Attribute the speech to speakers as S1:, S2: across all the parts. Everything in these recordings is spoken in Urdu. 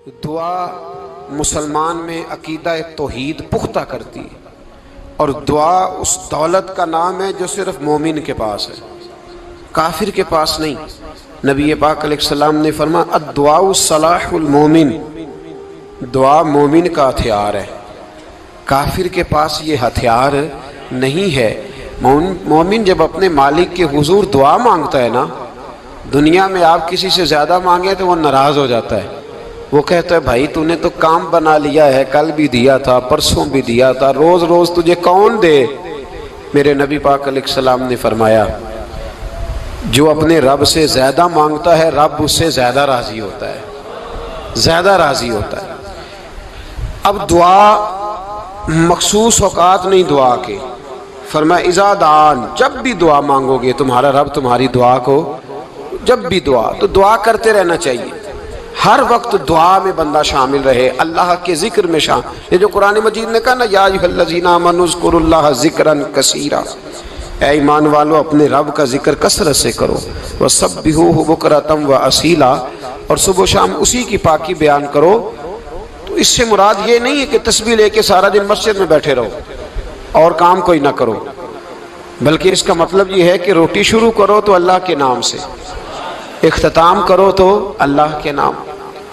S1: دعا مسلمان میں عقیدہ توحید پختہ کرتی ہے، اور دعا اس دولت کا نام ہے جو صرف مومن کے پاس ہے، کافر کے پاس نہیں۔ نبی پاک علیہ السلام نے فرمایا الدعاء صلاح المومن، دعا مومن کا ہتھیار ہے، کافر کے پاس یہ ہتھیار نہیں ہے۔ مومن جب اپنے مالک کے حضور دعا مانگتا ہے نا، دنیا میں آپ کسی سے زیادہ مانگے تو وہ ناراض ہو جاتا ہے، وہ کہتا ہے بھائی تو نے تو کام بنا لیا ہے، کل بھی دیا تھا، پرسوں بھی دیا تھا، روز روز تجھے کون دے؟ میرے نبی پاک علیہ السلام نے فرمایا جو اپنے رب سے زیادہ مانگتا ہے رب اس سے زیادہ راضی ہوتا ہے، زیادہ راضی ہوتا ہے۔ اب دعا مخصوص اوقات نہیں دعا کے، فرمایا اذا دعان، جب بھی دعا مانگو گے تمہارا رب تمہاری دعا کو، جب بھی دعا تو دعا کرتے رہنا چاہیے، ہر وقت دعا میں بندہ شامل رہے، اللہ کے ذکر میں شامل۔ یہ جو قرآن مجید نے کہا نا یا ایھا الذین آمنوا اذکروا اللہ ذکرا کثیرا، اے ایمان والو اپنے رب کا ذکر کثرت سے کرو، وسبحوہ بکرۃ واصیلا، اور صبح و شام اسی کی پاکی بیان کرو۔ تو اس سے مراد یہ نہیں ہے کہ تسبیح لے کے سارا دن مسجد میں بیٹھے رہو اور کام کوئی نہ کرو، بلکہ اس کا مطلب یہ ہے کہ روٹی شروع کرو تو اللہ کے نام سے، اختتام کرو تو اللہ کے نام،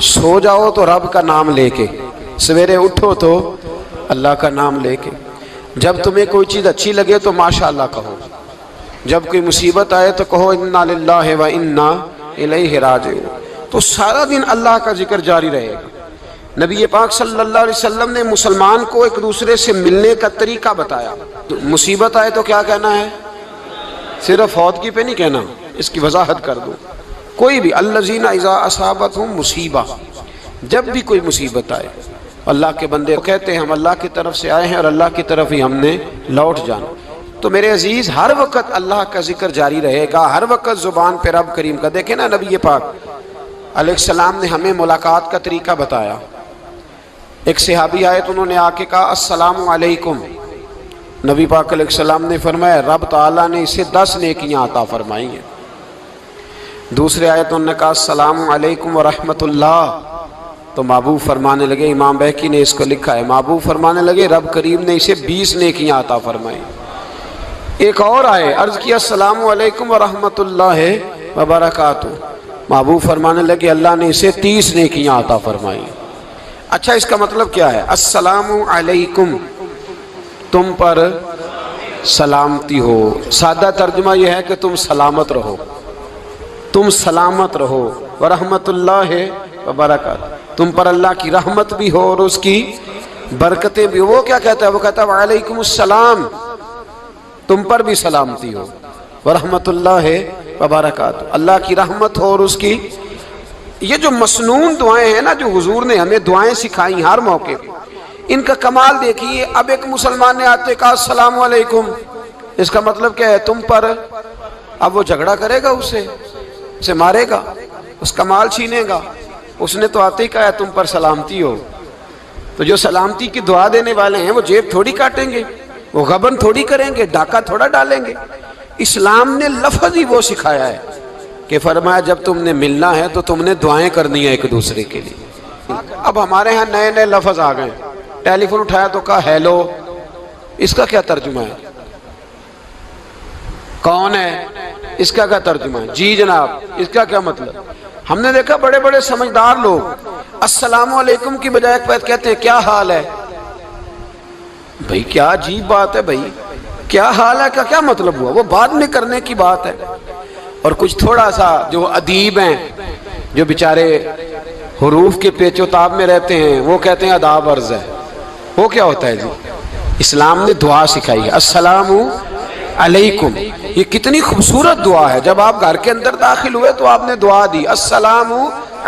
S1: سو جاؤ تو رب کا نام لے کے، سویرے اٹھو تو اللہ کا نام لے کے، جب تمہیں کوئی چیز اچھی لگے تو ماشاءاللہ کہو، جب کوئی مصیبت آئے تو کہو انا للہ و انا الیہ راجعون۔ تو سارا دن اللہ کا ذکر جاری رہے گا۔ نبی پاک صلی اللہ علیہ وسلم نے مسلمان کو ایک دوسرے سے ملنے کا طریقہ بتایا۔ مصیبت آئے تو کیا کہنا ہے؟ صرف فوتگی پہ نہیں کہنا، اس کی وضاحت کر دوں۔ کوئی بھی الذین اذا اصابتہم مصیبہ، جب بھی کوئی مصیبت آئے، اللہ کے بندے کہتے ہیں ہم اللہ کی طرف سے آئے ہیں اور اللہ کی طرف ہی ہم نے لوٹ جانا۔ تو میرے عزیز ہر وقت اللہ کا ذکر جاری رہے گا، ہر وقت زبان پہ رب کریم کا۔ دیکھیں نا نبی پاک علیہ السلام نے ہمیں ملاقات کا طریقہ بتایا۔ ایک صحابی آئے تو انہوں نے آ کے کہا السلام علیکم، نبی پاک علیہ السلام نے فرمایا رب تعالیٰ نے اسے 10 نیکیاں عطا فرمائی ہیں۔ دوسرے آئے تو انہوں نے کہا السلام علیکم ورحمۃ اللہ، تو محبوب فرمانے لگے، امام بہقی نے اس کو لکھا ہے، محبوب فرمانے لگے رب کریم نے اسے 20 نیکیاں عطا فرمائی۔ ایک اور آئے، عرض کیا السلام علیکم ورحمۃ اللہ وبرکاتہ، محبوب فرمانے لگے اللہ نے اسے 30 نیکیاں عطا فرمائی۔ اچھا اس کا مطلب کیا ہے؟ السلام علیکم، تم پر سلامتی ہو، سادہ ترجمہ یہ ہے کہ تم سلامت رہو، تم سلامت رہو، ورحمۃ اللہ وبرکاتہ، تم پر اللہ کی رحمت بھی ہو اور اس کی برکتیں بھی ہو۔ وہ کیا کہتا ہے؟ وہ کہتا ہے وعلیکم السلام، تم پر بھی سلامتی ہو، ورحمۃ اللہ وبرکاتہ، اللہ کی رحمت ہو اور اس کی۔ یہ جو مسنون دعائیں ہیں نا جو حضور نے ہمیں دعائیں سکھائیں ہر موقع پہ، ان کا کمال دیکھیے۔ اب ایک مسلمان نے آتے کہا السلام علیکم، اس کا مطلب کیا ہے؟ تم پر۔ اب وہ جھگڑا کرے گا اسے مارے گا، اس کا مال چھینے گا؟ اس نے تو آتے ہی کہا ہے تم پر سلامتی ہو۔ تو جو سلامتی کی دعا دینے والے ہیں وہ جیب تھوڑی کاٹیں گے، وہ غبن تھوڑی کریں گے، ڈاکہ تھوڑا ڈالیں گے۔ اسلام نے لفظ ہی وہ سکھایا ہے کہ فرمایا جب تم نے ملنا ہے تو تم نے دعائیں کرنی ہیں ایک دوسرے کے لیے۔ اب ہمارے ہاں نئے نئے لفظ آ گئے، ٹیلی فون اٹھایا تو کہا ہیلو، اس کا کیا ترجمہ ہے؟ کون ہے؟ اس کا کیا ترجمہ ہے؟ جی جناب، اس کا کیا مطلب؟ ہم نے دیکھا بڑے بڑے سمجھدار لوگ السلام علیکم کی بجائے ایک بات کہتے ہیں کیا حال ہے؟ بھائی کیا عجیب بات ہے، بھائی کیا حال ہے کا کیا مطلب ہوا؟ وہ بعد میں کرنے کی بات ہے۔ اور کچھ تھوڑا سا جو ادیب ہیں، جو بیچارے حروف کے پیچ و تاب میں رہتے ہیں، وہ کہتے ہیں آداب عرض ہے۔ وہ کیا ہوتا ہے جی؟ اسلام نے دعا سکھائی ہے السلام علیکم، یہ کتنی خوبصورت دعا ہے۔ جب آپ گھر کے اندر داخل ہوئے تو آپ نے دعا دی السلام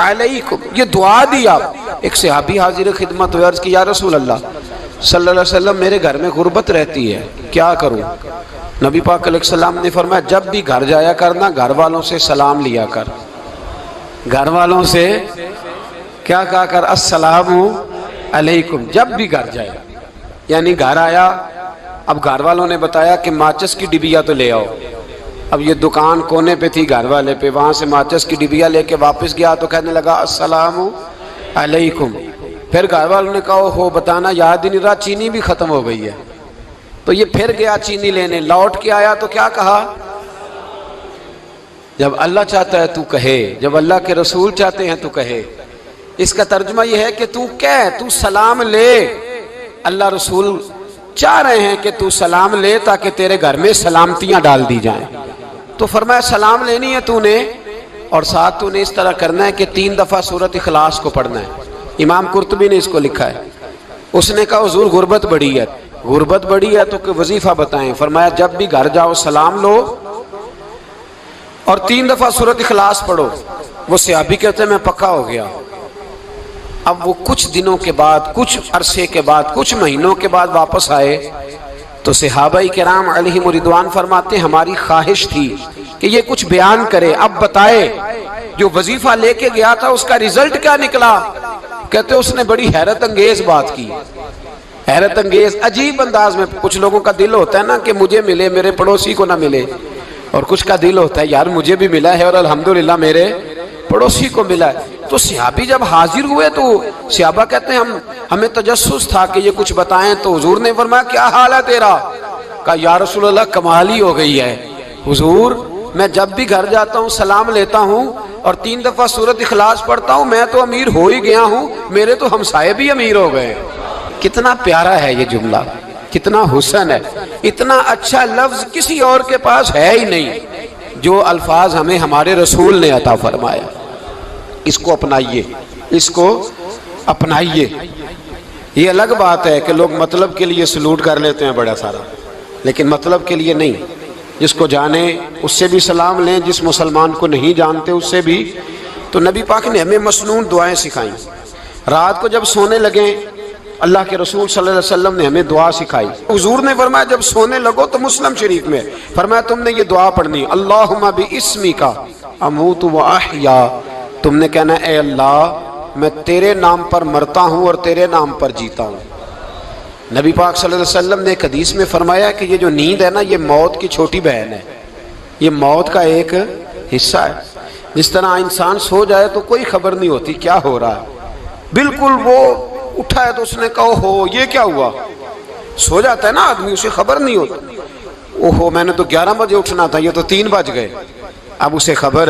S1: علیکم، یہ دعا دی آپ۔ ایک صحابی حاضر خدمت ہوئے، عرض کی یا رسول اللہ صلی اللہ علیہ وسلم میرے گھر میں غربت رہتی ہے، کیا کروں؟ نبی پاک علیہ السلام نے فرمایا جب بھی گھر جایا کرنا گھر والوں سے سلام لیا کر، گھر والوں سے کیا کہا کر؟ السلام علیکم، جب بھی گھر جائے۔ یعنی گھر آیا، اب گھر والوں نے بتایا کہ ماچس کی ڈبیا تو لے آؤ، اب یہ دکان کونے پہ تھی گھر والے پہ، وہاں سے ماچس کی ڈبیا لے کے واپس گیا تو کہنے لگا السلام علیکم. پھر گھر والوں نے کہا ہو بتانا یاد ہی نہیں رہا، چینی بھی ختم ہو گئی ہے. تو یہ پھر گیا چینی لینے، لوٹ کے آیا تو کیا کہا؟ جب اللہ چاہتا ہے تو کہے، جب اللہ کے رسول چاہتے ہیں تو کہے. اس کا ترجمہ یہ ہے کہ تو کہہ، تو سلام لے. اللہ رسول چاہ رہے ہیں کہ تو سلام لے تاکہ تیرے گھر میں سلامتیاں ڈال دی جائیں. تو فرمایا سلام لینی ہے تو نے، اور ساتھ تو نے اس طرح کرنا ہے کہ 3 دفعہ سورۃ اخلاص کو پڑھنا ہے. امام قرطبی نے اس کو لکھا ہے. اس نے کہا حضور غربت بڑی ہے. غربت بڑی ہے تو کہ وظیفہ بتائیں. فرمایا جب بھی گھر جاؤ سلام لو اور 3 دفعہ سورۃ اخلاص پڑھو. وہ صحابی کہتے ہیں میں پکا ہو گیا. اب وہ کچھ دنوں کے بعد، کچھ عرصے کے بعد، کچھ مہینوں کے بعد واپس آئے تو صحابہ کرام علیہم رضوان فرماتے ہیں ہماری خواہش تھی کہ یہ کچھ بیان کرے، اب بتائے جو وظیفہ لے کے گیا تھا اس کا رزلٹ کیا نکلا. کہتے اس نے بڑی حیرت انگیز بات کی، حیرت انگیز عجیب انداز میں. کچھ لوگوں کا دل ہوتا ہے نا کہ مجھے ملے میرے پڑوسی کو نہ ملے، اور کچھ کا دل ہوتا ہے یار مجھے بھی ملا ہے اور الحمدللہ میرے پڑوسی کو ملا ہے. تو صحابی جب حاضر ہوئے تو صحابہ کہتے ہیں ہمیں تجسس تھا کہ یہ کچھ بتائیں. تو حضور نے فرمایا کیا حال ہے تیرا؟ کہا یا رسول اللہ کمال ہی ہو گئی ہے حضور، میں جب بھی گھر جاتا ہوں سلام لیتا ہوں اور 3 دفعہ سورۃ اخلاص پڑھتا ہوں. میں تو امیر ہو ہی گیا ہوں، میرے تو ہمسائے بھی امیر ہو گئے. کتنا پیارا ہے یہ جملہ، کتنا حسن ہے. اتنا اچھا لفظ کسی اور کے پاس ہے ہی نہیں جو الفاظ ہمیں ہمارے رسول نے عطا فرمایا. اس کو اپنائیے، اس کو اپنائیے. یہ الگ بات ہے کہ لوگ مطلب کے لیے سلوٹ کر لیتے ہیں بڑا سارا، لیکن مطلب کے لیے نہیں. جس کو جانے اس سے بھی سلام لیں، جس مسلمان کو نہیں جانتے اس سے بھی. تو نبی پاک نے ہمیں مسنون دعائیں سکھائیں. رات کو جب سونے لگیں اللہ کے رسول صلی اللہ علیہ وسلم نے ہمیں دعا سکھائی. حضور نے فرمایا جب سونے لگو تو مسلم شریف میں فرمایا تم نے یہ دعا پڑھنی اللہم باسمک اموت و احیا. تم نے کہنا اے اللہ میں تیرے نام پر مرتا ہوں اور تیرے نام پر جیتا ہوں. نبی پاک صلی اللہ علیہ وسلم نے ایک حدیث میں فرمایا کہ یہ جو نیند ہے نا یہ موت کی چھوٹی بہن ہے، یہ موت کا ایک حصہ ہے. جس طرح انسان سو جائے تو کوئی خبر نہیں ہوتی کیا ہو رہا ہے، بالکل وہ اٹھا ہے تو اس نے کہا ہو یہ کیا ہوا. سو جاتا ہے نا آدمی، اسے خبر نہیں ہوتی. اوہو میں نے تو 11 بجے اٹھنا تھا، یہ تو 3 بج گئے. اب اسے خبر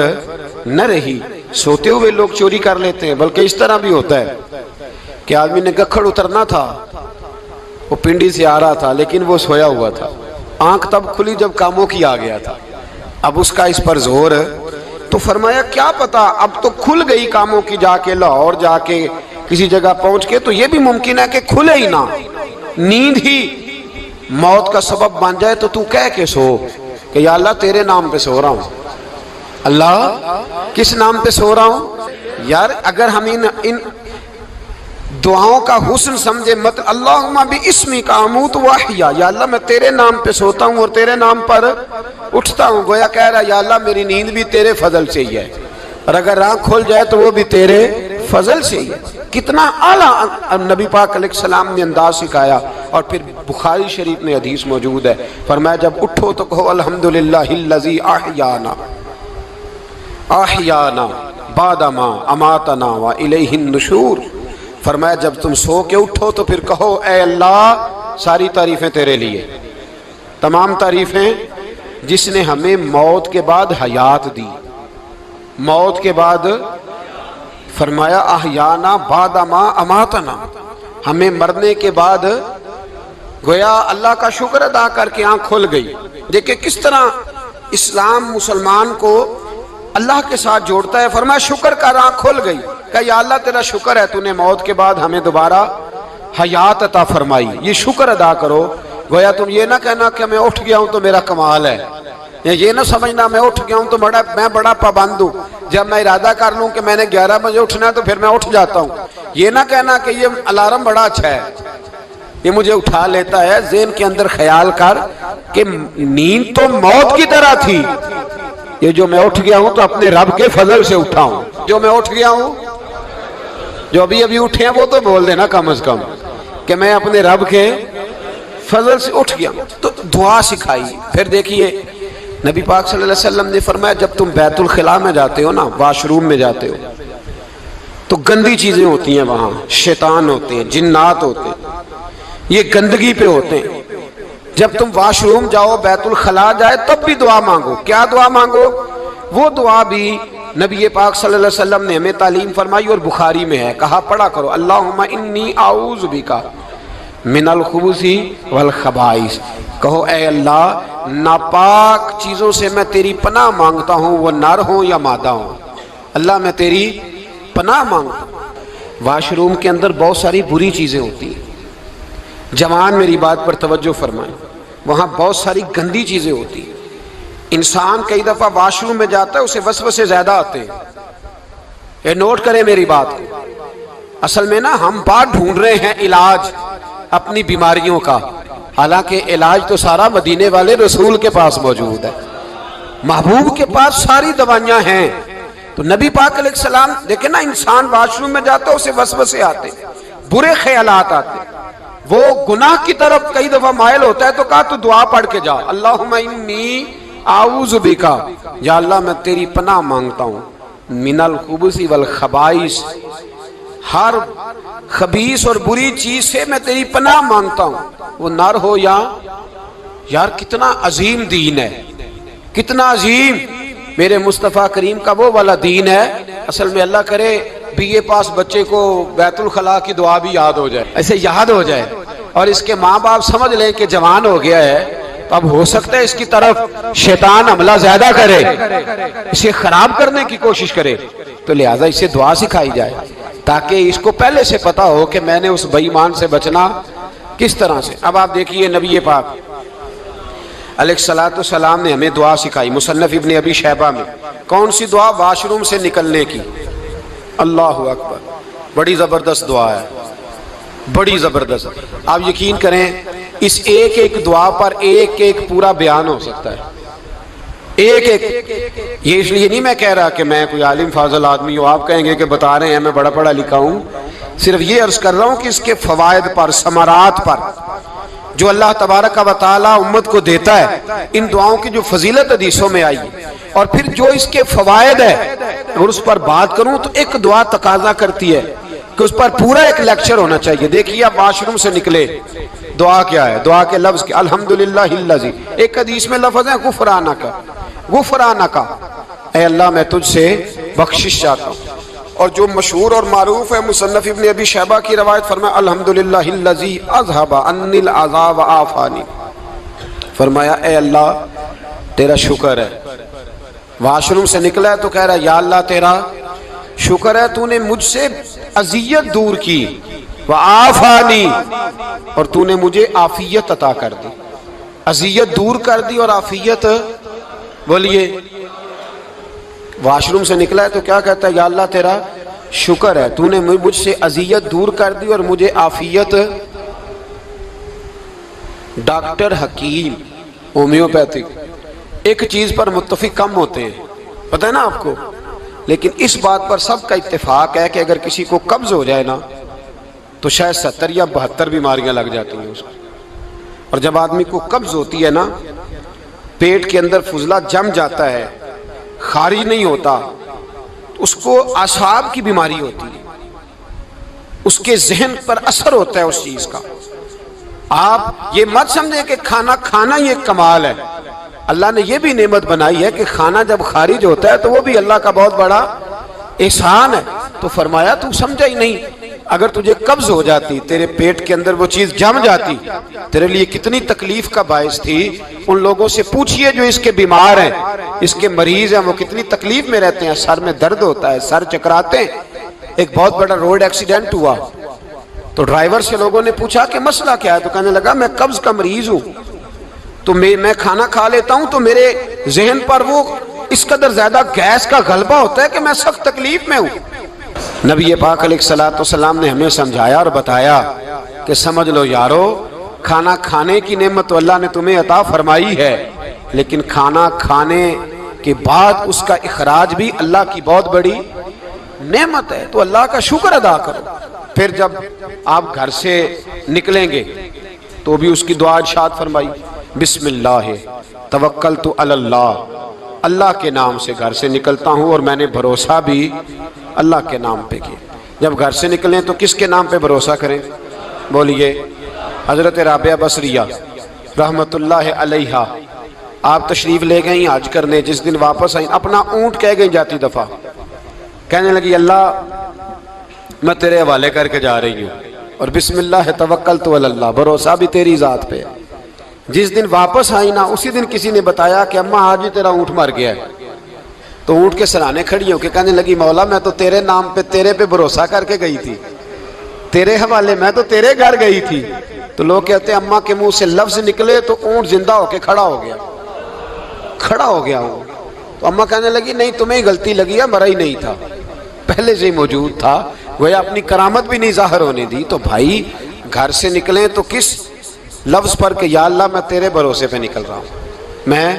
S1: نہ رہی. سوتے ہوئے لوگ چوری کر لیتے ہیں، بلکہ اس طرح بھی ہوتا ہے کہ آدمی نے گکھڑ اترنا تھا، وہ پنڈی سے آ رہا تھا لیکن وہ سویا ہوا تھا. آنکھ تب کھلی جب کاموں کی آ گیا تھا. اب اس کا اس پر زور تو فرمایا کیا پتا اب تو کھل گئی کاموں کی، جا کے لاہور جا کے کسی جگہ پہنچ کے تو یہ بھی ممکن ہے کہ کھلے ہی نہ، نیند ہی موت کا سبب بن جائے. تو تو کہہ کے سو کہ یا اللہ تیرے نام پہ سو رہا ہوں. اللہ کس نام پہ سو رہا ہوں؟ یار اگر ہم ان دعاؤں کا حسن سمجھے مت اللہم باسمک اموت و احیا، یا اللہ میں تیرے نام پہ سوتا ہوں اور تیرے نام پر اٹھتا ہوں. گویا کہہ رہا یا اللہ میری نیند بھی تیرے فضل سے ہی ہے، اور اگر آنکھ کھل جائے تو وہ بھی تیرے فضل سے ہی ہے. کتنا اعلیٰ نبی پاک علیہ السلام نے انداز سکھایا. اور پھر بخاری شریف میں حدیث موجود ہے، فرمایا جب اٹھو تو کہو الحمدللہ الذی احیانا احیانا بعد ما اماتنا والیہ النشور. فرمایا جب تم سو کے اٹھو تو پھر کہو اے اللہ ساری تعریفیں تیرے لیے، تمام تعریفیں جس نے ہمیں موت کے بعد حیات دی. موت کے بعد فرمایا احیانا بعد ما اماتنا، ہمیں مرنے کے بعد گویا اللہ کا شکر ادا کر کے آنکھ کھل گئی. دیکھیں کس طرح اسلام مسلمان کو اللہ کے ساتھ جوڑتا ہے. فرمایا شکر کر، آنکھ کھل گئی. کہ یا اللہ تیرا شکر ہے تو نے موت کے بعد ہمیں دوبارہ حیات عطا فرمائی، یہ شکر ادا کرو. گویا تم یہ نہ کہنا کہ میں اٹھ گیا ہوں تو میرا کمال ہے، یہ نہ سمجھنا میں اٹھ گیا ہوں تو میں بڑا پابند ہوں، جب میں ارادہ کر لوں کہ میں نے 11 بجے اٹھنا ہے تو پھر میں اٹھ جاتا ہوں. یہ نہ کہنا کہ یہ الارم بڑا اچھا ہے، یہ مجھے اٹھا لیتا ہے. ذہن کے اندر خیال کر کہ نیند تو موت کی طرح تھی، یہ جو میں اٹھ گیا ہوں تو اپنے رب کے فضل سے اٹھا ہوں. جو میں اٹھ گیا ہوں، جو ابھی اٹھے ہیں وہ تو بول دینا کم از کم کہ میں اپنے رب کے فضل سے اٹھ گیا. تو دعا سکھائی. پھر دیکھیے نبی پاک صلی اللہ علیہ وسلم نے فرمایا جب تم بیت الخلاء میں جاتے ہو نا، واش روم میں جاتے ہو، تو گندی چیزیں ہوتی ہیں وہاں، شیطان ہوتے ہیں، جنات ہوتے ہیں، یہ گندگی پہ ہوتے ہیں۔ جب تم واش روم جاؤ، بیت الخلا جائے، تب بھی دعا مانگو۔ کیا دعا مانگو؟ وہ دعا بھی نبی پاک صلی اللہ علیہ وسلم نے ہمیں تعلیم فرمائی اور بخاری میں ہے، کہا پڑھا کرو اللہم انی اعوذ بک من الخبث والخبائث۔ کہو اے اللہ ناپاک چیزوں سے میں تیری پناہ مانگتا ہوں، وہ نر ہوں یا مادہ ہوں۔ اللہ میں تیری پناہ مانگتا ہوں۔ واش روم کے اندر بہت ساری بری چیزیں ہوتی ہیں، جوان میری بات پر توجہ فرمائیں، وہاں بہت ساری گندی چیزیں ہوتی ہیں۔ انسان کئی دفعہ واش روم میں جاتا ہے، اسے وسوسے زیادہ آتے ہیں، یہ نوٹ کریں میری بات کو۔ اصل میں نا ہم بات ڈھونڈ رہے ہیں علاج اپنی بیماریوں کا، حالانکہ علاج تو سارا مدینے والے رسول کے پاس موجود ہے، محبوب کے پاس ساری دوائیاں ہیں۔ تو نبی پاک علیہ السلام دیکھیں نا، انسان واش روم میں جاتا ہے اسے وسوسے آتے، برے خیالات آتے، وہ گناہ کی طرف کئی دفعہ مائل ہوتا ہے، تو کہا تو دعا پڑھ کے جا، اللہم انی اعوذ بکا، یا اللہ میں تیری پناہ مانگتا ہوں، من الخبث والخبائث، ہر خبیث اور بری چیز سے میں تیری پناہ مانگتا ہوں، وہ نر ہو یا یار۔ کتنا عظیم دین ہے، کتنا عظیم میرے مصطفیٰ کریم کا وہ والا دین ہے۔ اصل میں اللہ کرے بی اے پاس بچے کو بیت الخلا کی دعا بھی یاد ہو جائے، ایسے یاد ہو جائے، اور اس کے ماں باپ سمجھ لیں کہ جوان ہو گیا ہے، تو اب ہو سکتا ہے اس کی طرف شیطان حملہ زیادہ کرے، اسے خراب کرنے کی کوشش کرے، تو لہٰذا اسے دعا سکھائی جائے تاکہ اس کو پہلے سے پتا ہو کہ میں نے اس بے ایمان سے بچنا کس طرح سے۔ اب آپ دیکھیے نبی پاک علیہ السلام نے ہمیں دعا سکھائی، مصنف ابن ابی شیبہ میں۔ کون سی دعا؟ واش روم سے نکلنے کی۔ اللہ اکبر، بڑی زبردست دعا ہے، بڑی زبردست۔ آپ یقین کریں اس ایک ایک دعا پر ایک ایک پورا بیان ہو سکتا ہے، ایک ایک۔ یہ اس لیے نہیں میں کہہ رہا کہ میں کوئی عالم فاضل آدمی ہوں، آپ کہیں گے کہ بتا رہے ہیں میں بڑا پڑھا لکھا ہوں، صرف یہ عرض کر رہا ہوں کہ اس کے فوائد پر، ثمرات پر جو اللہ تبارک و تعالی امت کو دیتا ہے، ان دعاؤں کی جو فضیلت حدیثوں میں آئی، اور پھر جو اس کے فوائد ہے، اگر اس پر بات کروں تو ایک دعا تقاضا کرتی ہے کہ اس پر پورا ایک لیکچر ہونا چاہیے۔ دیکھیے آپ واش روم سے نکلے، دعا کیا ہے؟ دعا کے لفظ کیا؟ الحمدللہ الذی، ایک حدیث میں لفظ ہے غفرانک، غفرانک، اے اللہ میں تجھ سے بخشش چاہتا ہوں۔ اور جو مشہور اور معروف ہے مصنف ابن ابی شیبہ کی روایت، فرمایا الحمدللہ الذی اذھب عنی العذاب وعافانی، فرمایا اے اللہ تیرا شکر ہے۔ واش روم سے نکلا ہے تو کہہ رہا ہے یا اللہ تیرا شکر ہے، تو نے مجھ سے اذیت دور کی، وعافانی، اور تو نے مجھے عافیت عطا کر دی، اذیت دور کر دی اور عافیت۔ بولیے واش روم سے نکلا ہے تو کیا کہتا ہے؟ یا اللہ تیرا شکر ہے، تو نے مجھ سے اذیت دور کر دی اور مجھے عافیت۔ ڈاکٹر حکیم ہومیوپیتھک ایک چیز پر متفق کم ہوتے ہیں، پتہ ہے نا آپ کو، لیکن اس بات پر سب کا اتفاق ہے کہ اگر کسی کو قبض ہو جائے نا تو شاید 70 یا 72 بیماریاں لگ جاتی ہیں اس کو۔ اور جب آدمی کو قبض ہوتی ہے نا، پیٹ کے اندر فضلہ جم جاتا ہے، خارج نہیں ہوتا، اس کو اعصاب کی بیماری ہوتی ہے، اس کے ذہن پر اثر ہوتا ہے اس چیز کا۔ آپ یہ مت سمجھیں کہ کھانا کھانا یہ کمال ہے، اللہ نے یہ بھی نعمت بنائی ہے کہ کھانا جب خارج ہوتا ہے تو وہ بھی اللہ کا بہت بڑا احسان ہے۔ تو فرمایا تو سمجھا ہی نہیں، اگر تجھے قبض ہو جاتی، تیرے پیٹ کے اندر وہ چیز جم جاتی، تیرے لیے کتنی تکلیف کا باعث تھی۔ ان لوگوں سے پوچھئے جو اس کے بیمار ہیں، اس کے مریض ہیں، وہ کتنی تکلیف میں رہتے ہیں، سر میں درد ہوتا ہے، سر چکراتے ہیں۔ ایک بہت بڑا روڈ ایکسیڈنٹ ہوا تو ڈرائیور سے لوگوں نے پوچھا کہ مسئلہ کیا ہے، تو کہنے لگا میں قبض کا مریض ہوں، تو میں کھانا کھا لیتا ہوں تو میرے ذہن پر وہ اس قدر زیادہ گیس کا غلبہ ہوتا ہے کہ میں سخت تکلیف میں ہوں۔ نبی پاک علیہ السلام نے ہمیں سمجھایا اور بتایا کہ سمجھ لو یارو، کھانا کھانے کی نعمت تو اللہ نے تمہیں عطا فرمائی ہے، لیکن کھانا کھانے کے بعد اس کا اخراج بھی اللہ کی بہت بڑی نعمت ہے، تو اللہ کا شکر ادا کرو۔ پھر جب آپ گھر سے نکلیں گے تو بھی اس کی دعا ارشاد فرمائی، بسم اللہ توکلت علی اللہ، اللہ کے نام سے گھر سے نکلتا ہوں اور میں نے بھروسہ بھی اللہ کے نام پہ کیا۔ جب گھر سے نکلیں تو کس کے نام پہ بھروسہ کریں؟ بولیے۔ حضرت رابعہ بصریہ رحمت اللہ علیہا آپ تشریف لے گئیں حج کرنے، جس دن واپس آئیں اپنا اونٹ کہہ گئی جاتی دفعہ، کہنے لگی اللہ میں تیرے حوالے کر کے جا رہی ہوں، اور بسم اللہ توکلت علی اللہ، بھروسہ بھی تیری ذات پہ۔ جس دن واپس آئی نا اسی دن کسی نے بتایا کہ اماں آج ہی تیرا اونٹ مر گیا ہے، تو اونٹ کے سرانے کھڑی ہو کے کہنے لگی مولا میں تو تیرے نام پہ تیرے پہ بھروسہ کر کے گئی تھی، تیرے حوالے میں تو تیرے گھر گئی تھی۔ تو لوگ کہتے ہیں اماں کے منہ سے لفظ نکلے تو اونٹ زندہ ہو کے کھڑا ہو گیا، کھڑا ہو گیا ہوں۔ تو اماں کہنے لگی نہیں تمہیں غلطی لگی ہے، مرا ہی نہیں تھا، پہلے سے ہی موجود تھا، وہ اپنی کرامت بھی نہیں ظاہر ہونے دی۔ تو بھائی گھر سے نکلیں تو کس لفظ پر کہ یا اللہ میں تیرے بھروسے پہ نکل رہا ہوں میں،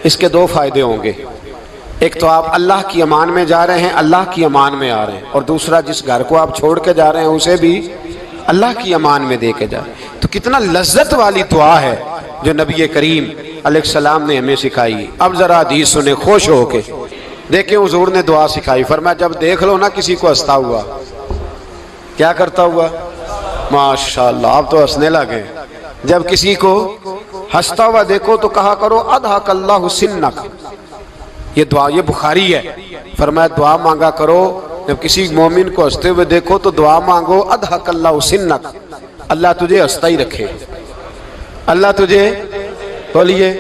S1: اس کے دو فائدے ہوں گے، ایک تو آپ اللہ کی امان میں جا رہے ہیں، اللہ کی امان میں آ رہے ہیں، اور دوسرا جس گھر کو آپ چھوڑ کے جا رہے ہیں اسے بھی اللہ کی امان میں دے کے جائیں۔ تو کتنا لذت والی دعا ہے جو نبی کریم علیہ السلام نے ہمیں سکھائی۔ اب ذرا حدیث سنیں خوش ہو کے، دیکھیں حضور نے دعا سکھائی، فرمایا جب دیکھ لو نا کسی کو ہنستا ہوا، کیا کرتا ہوا؟ ماشاءاللہ آپ تو ہنسنے لگے۔ جب کسی کو ہنستا ہوا دیکھو تو کہا کرو اضحک اللہ سنک، یہ دعا یہ بخاری ہے، فرمایا دعا مانگا کرو جب کسی مومن کو ہنستے ہوئے دیکھو تو دعا مانگو اضحک اللہ سنک، اللہ تجھے ہنستا ہی رکھے، اللہ تجھے، بولیے،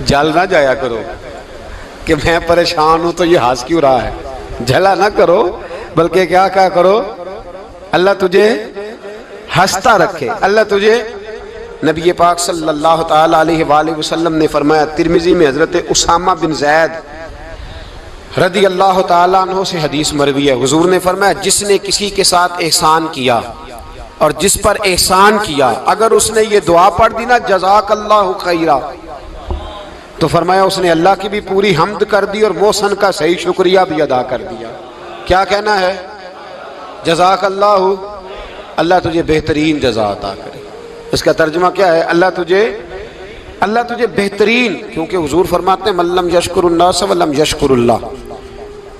S1: جل نہ جایا کرو کہ میں پریشان ہوں تو یہ ہنس کیوں رہا ہے، جھلا نہ کرو، بلکہ کیا کہا کرو اللہ تجھے ہنستا رکھے، اللہ تجھے۔ نبی پاک صلی اللہ تعالی علیہ وآلہ وسلم نے فرمایا، ترمذی میں حضرت اسامہ بن زید رضی اللہ تعالیٰ عنہ سے حدیث مروی ہے، حضور نے فرمایا جس نے کسی کے ساتھ احسان کیا اور جس پر احسان کیا، اگر اس نے یہ دعا پڑھ دی نا جزاک اللہ خیرہ، تو فرمایا اس نے اللہ کی بھی پوری حمد کر دی اور محسن کا صحیح شکریہ بھی ادا کر دیا۔ کیا کہنا ہے؟ جزاک اللہ، اللہ تجھے بہترین جزا عطا کرے۔ اس کا ترجمہ کیا ہے؟ اللہ تجھے بہترین، کیونکہ حضور فرماتے ہیں من لم یشکر الناس ولم یشکر اللہ،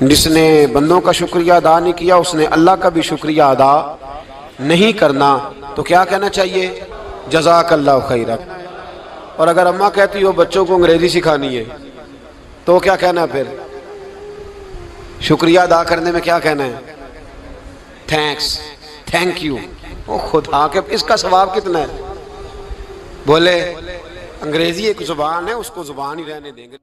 S1: جس نے بندوں کا شکریہ ادا نہیں کیا اس نے اللہ کا بھی شکریہ ادا نہیں کرنا۔ تو کیا کہنا چاہیے؟ جزاک اللہ خیرہ۔ اور اگر اماں کہتی ہو بچوں کو انگریزی سکھانی ہے تو کیا کہنا ہے؟ پھر شکریہ ادا کرنے میں کیا کہنا ہے؟ Thanks, thank you. او خدا کے اس کا ثواب کتنا ہے؟ بولے انگریزی ایک زبان ہے، اس کو زبان ہی رہنے دیں گے۔